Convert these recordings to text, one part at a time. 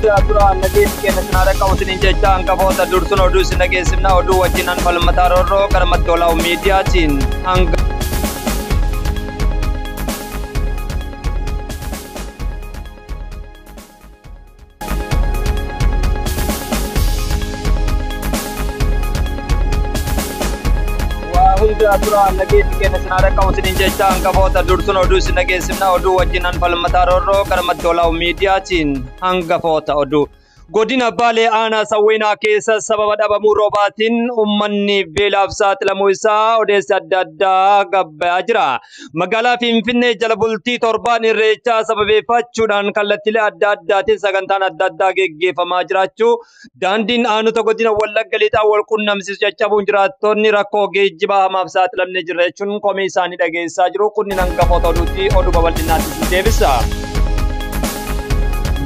hundaa duraan nageenya keenya sinaara qabutin jecha hangafoota dursun oduu isin dhageessifna oduu wajjinan falmataa roorroo gara maddoolaa miidiyaatiin hanga hundaa duraan nageenya keenya sinaara qabutin jecha hangafoota dursun oduu isin dhageessifna oduu wajjinan falmataa roorroo gara maddoolaa miidiyaatiin hangafoota oduu godina Baalee aanaa Sawweenaa keessa sababa dhabamuu roobaatiin uummanni beelaaf saaxilamuu isaa odeessi adda addaa gabbaa'aa jira. Magaalaa Finfinnee jala bultii torbaan irreechaa sababeeffachuudhaan kallattiilee adda addaatiin sagantaan adda addaa geggeeffamaa jiraachuu daandiin aanuta godina Wallagga Lixaa wal qunnamsiisu caccabuun jiraattonni rakkoo geejjibaa hamaaf saaxilamne jira jechuun komii isaanii dhageessaa jiru. Kunniin hangafoota oduuti oduu babal'inaatti deebisa.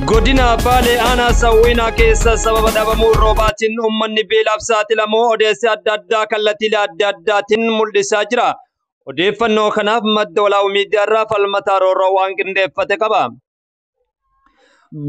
Godina Baalee aanaa Sawweenaa keessa sababa dhabamuu roobaatiin uummanni beelaaf saaxilamuu odeessi adda addaa kallattiilee adda addaatiin mul'isaa jira. Odeeffannoo kanaaf maddoolaa miidiyaarraa falmataa roorroo waan qindeeffate qaba.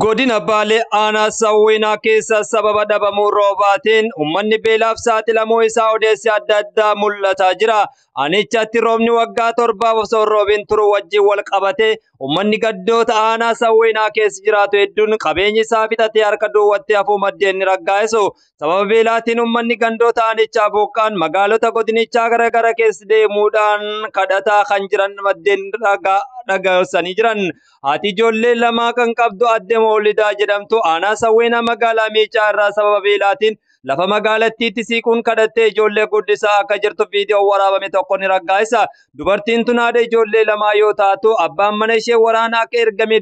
Godina Baalee aanaa Sawweenaa keessa sababa dhabamuu roobaatiin uummanni beelaaf saaxilamuu isaa odeessi adda addaa mul'ataa jira. Anichatti roobni waggaa torbaaf osoo roobin turu wajjin wal qabate uummanni gaddoota aanaa Sawweenaa keessa jiraatu hedduun qabeenyi isaa fixatee harka duwwaatti hafuu maddeen raggaa'isu. Sababa beelaatiin uummanni gandoota aanichaa buqqaan magaalota godinichaa gara keessa deemuudhaan kadhataa kan jiran maddeen dhagaasanii jiran. Haati ijoollee lamaa kan qabdu adde Moolidaa jedhamtu aanaa Sawweenaa magaalaa Miicaa irraa sababa beelaatiin lafa magaalattiitti siiquun kadhattee ijoollee guddisaa akka jirtu viidiyoo waraabame tokko ni raggaa'isa. Dubartiin tun haadha ijoollee lamaa yoo taatu abbaan mana ishee waraanaa akka ergame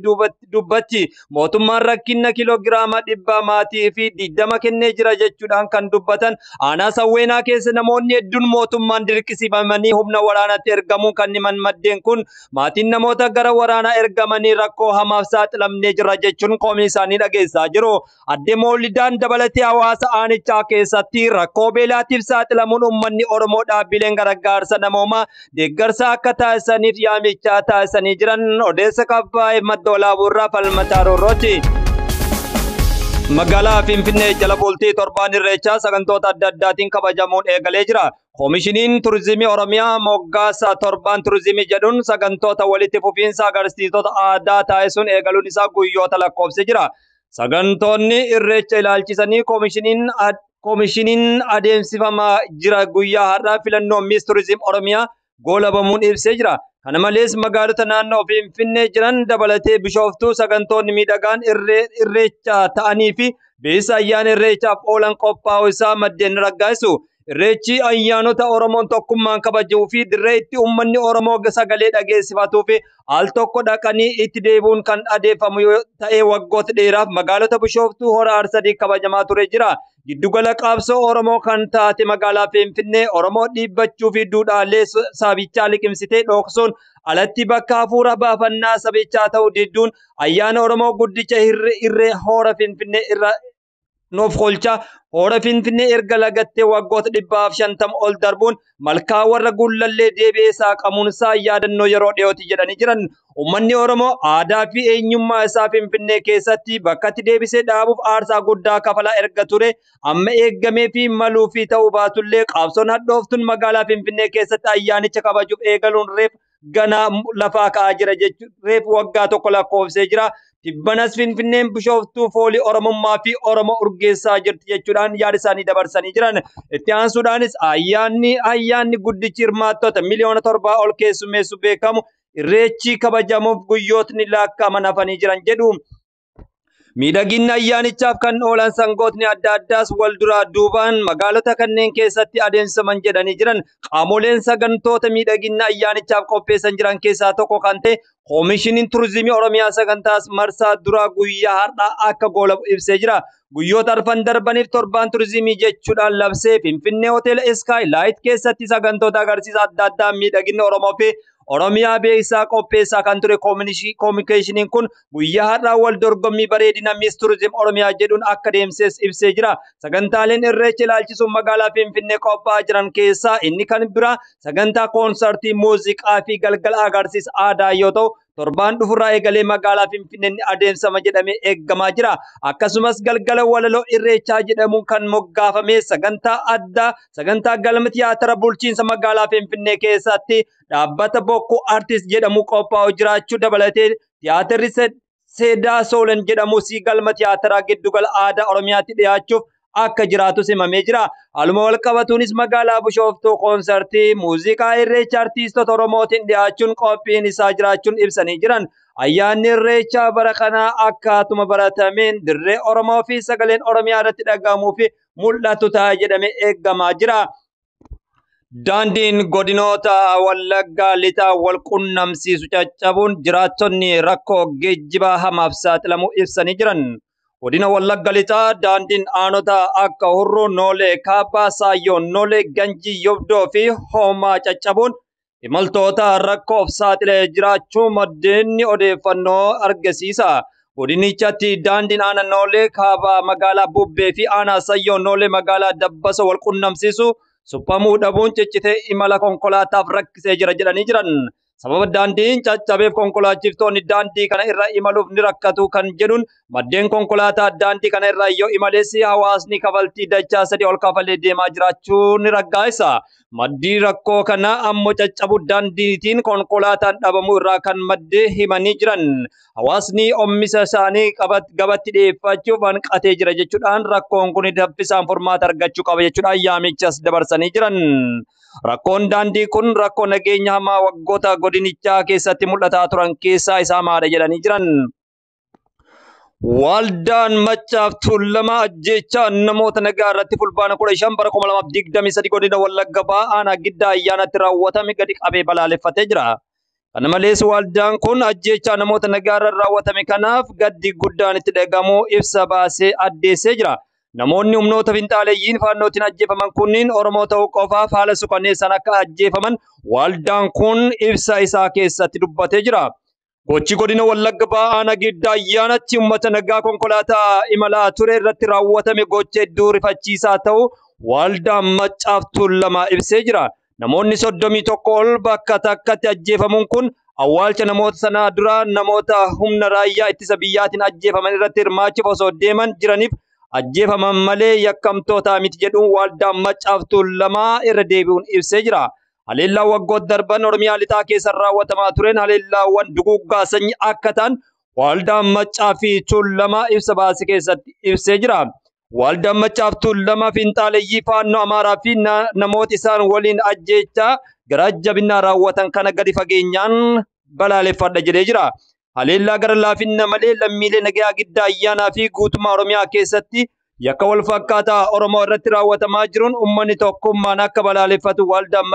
dubbatti. Mootummaan rakkina kiloogiraama 100 maatii fi 20 kennee jira jechuudhaan kan dubbatan. Aanaa Sawweenaa keessa namoonni hedduun mootummaan dirqisiifamanii humna waraanaatti ergamuun kan himan maddeen kun maatiin namoota gara waraanaa ergamanii rakkoo hamaaf saaxilamnee jira jechuun komii isaanii dhageessaa jiru. Adde Moolidaan dabalatee hawaasa aanichaa keessatti rakkoo beelaatiif saaxilamuun uummanni Oromoo dhaabbileen gargaarsa namoomaa deeggarsa akka taasisaniif yaamichaa taasisanii jiran odeessa qabbaa'ee maddoolaa burraa falmataa roorrooti. Magaalaa Finfinnee jala bultii torbaan irreechaa sagantoota adda addaatiin kabajamuun eegalee jira. Koomishiniin Turizimii Oromiyaa moggaasa torbaan turizimii jedhuun sagantoota walitti fufiinsa agarsiisota aadaa taasisuun eegaluun isaa guyyoota lakkoofsee jira. Sagantoonni irreecha ilaalchisanii koomishiniin adeemsifamaa jira guyyaa har'aa filannoo Miss Turizim Oromiyaa goolabamuun ibsee jira. Kana malees magaalota naannoo Finfinnee jiran dabalatee Bishooftuu sagantoonni miidhagaan irreecha ta'anii fi beessa ayyaana irreechaaf oolan qophaa'uu isaa maddeen raggaa'isu. Irreechi ayyaanota Oromoon tokkummaan kabajuu fi dirree itti uummanni Oromoo sagalee dhageessifatuu fi al tokko dhaqanii itti deebi'uun kan adeemfamu yoo ta'e waggoota dheeraaf magaalota Bishooftuu hora Arsadii kabajamaa ture jira. Giddugala qabsoo Oromoo kan taate magaalaa Finfinnee Oromoo dhiibbachuu fi duudhaalee sabichaa liqimsitee dhoksuun alatti bakka hafuura baafannaa sabichaa ta'uu didduun ayyaana Oromoo guddicha irree hora Finfinnee irra noof kolcha hora Finfinnee erga lagattee waggoota 150 ol darbuun malkaa warra Gullallee deebi'ee saaqamuun isaa yaadannoo yeroo dhiyooti jedhanii jiran. Uummanni Oromoo aadaa fi eenyummaa isaa Finfinnee keessatti bakkatti deebisee dhaabuuf aarsaa guddaa kafalaa erga ture amma eeggamee fi maluu fi ta'uu baatullee qabsoon hadhooftuun magaalaa Finfinnee keessatti ayyaanicha kabajuuf eegaluun reef ganaa lafaa ka'aa jira jechuun reef waggaa tokko lakkoofsee jira. Tibbanas Finfinneen Bishooftuu foolii Oromummaa fi Oromoo urgeessaa jirti jechuudhaan yaada isaanii dabarsanii jiran. Itti aansuudhaanis ayyaanni guddichi hirmaattota miliyoona 7 ol keessummeessu beekamu irreechi kabajamuuf guyyootni lakkaa'aman hafanii jiran jedhu. Miidhaginni ayyaanichaaf kan oolan sangootni adda addaas wal duraa duubaan magaalota kanneen keessatti adeemsifaman jedhanii jiran. Qaamoleen sagantoota miidhaginna ayyaanichaaf qopheessan jiran keessaa tokko kan ta'e koomishiniin Turizimii Oromiyaa sagantaas marsaa duraa guyyaa har'aa akka goolabu ibsee jira. Guyyoota arfan darbaniif torbaan turizimii jechuudhaan labsee Finfinnee Hoteela Sky Light keessatti sagantoota agarsiisa adda addaa miidhaginna Oromoo fi Oromiyaa beeksisaa qopheessaa kan ture kominikeeshiniin kun guyyaa har'aa wal dorgommii bareedina Miss Turizim Oromiyaa jedhuun akka deemses ibsee jira. Sagantaaleen irreecha ilaalchisuun magaalaa Finfinnee qophaa'aa jiran keessaa inni kan biraa sagantaa koonsartii muuziqaa fi galgala agarsiisa aadaa yoo ta'u torbaan dhufurraa eegalee magaalaa Finfinneen adeemsama jedhamee eeggamaa jira. Akkasumas galgala walaloo irreechaa jedhamuun kan moggaafame sagantaa addaa sagantaa galma tiyaatira bulchiinsa magaalaa Finfinnee keessatti dhaabbata bokkuu artist jedhamu qophaa'u jiraachuu dabalatee tiyaatirri Seedaa Soolen jedhamu si galma tiyaatiraa giddugala aadaa Oromiyaatti dhiyaachuuf akka jiraatu simamee jira. Haaluma wal qabatuunis magaalaa Bishooftuu koonsartii muuziqaa irreecha artiistota Oromootiin dhiyaachuun qophiin isaa jiraachuun ibsanii jiran. Ayyaanni irreechaa bara kanaa akkaatuma baratameen dirree Oromoo fi sagaleen Oromiyaa irratti dhagahamuu fi mul'atu ta'a jedhamee eeggamaa jira. Daandiin godinoota Wallaggaa lixaa wal qunnamsiisu caccabuun jiraattonni rakkoo geejjibaa hamaaf saaxilamuu ibsanii jiran. Godina Wallaggaa lixaa daandiin aanota akka Hurruu, Noolee, Kaabbaa, Saayyoo, Noolee, Ganjii, Yobdoo fi Hoomaa caccabuun imaltoota rakkoof saaxilee jiraachuu maddeen odeeffannoo argisiisa. Godinichatti daandiin aanaa Noolee, Kaabbaa magaalaa Bubbee fi aanaa Saayyoo, Noolee magaalaa Dabbaso wal qunnamsiisu suphamuu dhabuun ciccitee imala konkolaataaf rakkisee jira jedhanii jiran. Sababa daandiin caccabeef konkolaachiftonni daandii kana irra imaluuf ni rakkatu kan jedhuun maddeen konkolaataa daandii kana irra yoo imaleessi hawaasni kafaltii dachaa 3 ol kafalee deemaa jiraachuu ni raggaasisa. Maddii rakkoo kana ammoo caccabu daandiitiin konkolaataan dhabamuu irraa kan maddee himanii jiran. Hawaasni oomishaalee isaanii gabatti dhiyeeffachuuf hanqatee jira jechuudhaan rakkoon kun daffisaan furmaata argachuu qaba jechuudhaan yaamichas dabarsanii jiran. Rakkoon daandii kun rakkoo nageenya hamaa waggoota godinichaa keessatti mul'ataa turan keessaa isaa maadha jedhanii jiran. Waldaan Machaaf Tuulamaa ajjeechaa namoota nagaa irratti fulbaana 15 bara 2023 godina Wallagga Bahaa aanaa Giddaa ayyaanatti raawwatame gadi qabee balaaleffatee jira. Kana malees waldaan kun ajjeechaa namoota nagaa irratti raawwatame kanaaf gaddi guddaan itti dhagahamuu ibsa baasee addeessee jira. Namoonni humnoota finxaaleeyyiin faannootiin ajjeefaman kunniin Oromoo ta'uu qofaaf haala suukanneessaan akka ajjeefaman waldaan kun ibsa isaa keessatti dubbatee jira. Gochi godina Wallagga Bahaa aanaa Giddaa ayyaanatti uummata nagaa konkolaataa imalaa ture irratti raawwatame gocha hedduu rifachiisaa ta'uu waldaan Machaaf Tuulamaa ibsee jira. Namoonni 31 ol bakka takkatti ajjeefamuun kun awwaalcha namoota sanaa dura namoota humna raayyaa ittisa biyyaatiin ajjeefaman irratti hirmaachuuf osoo deeman jiraniif ajjeefaman malee yakkamtoota miti jedhuun waldaan Machaaf Tuulamaa irra deebi'uun ibsee jira. Haleellaa waggoota darban Oromiyaa lixaa keessa raawwatamaa tureen haleellaawwan duguggaa sanyii akka ta'an waldaan Machaaf Tuulamaa ibsa baase keessatti ibsee jira. Waldaan Machaaf Tuulamaa finxaaleeyyii faannoo Amaaraa fi namoota isaan waliin ajjeechaa gara jabinaa raawwatan kana gadi fageenyaan balaaleffadha jedhee jira. Haleellaa gara laafinna malee lammiilee nagaa Giddaa ayyaanaa fi guutummaa Oromiyaa keessatti yakka wal fakkaataa Oromoo irratti raawwatamaa jiruun uummanni tokkummaan akka balaaleffatu waldaan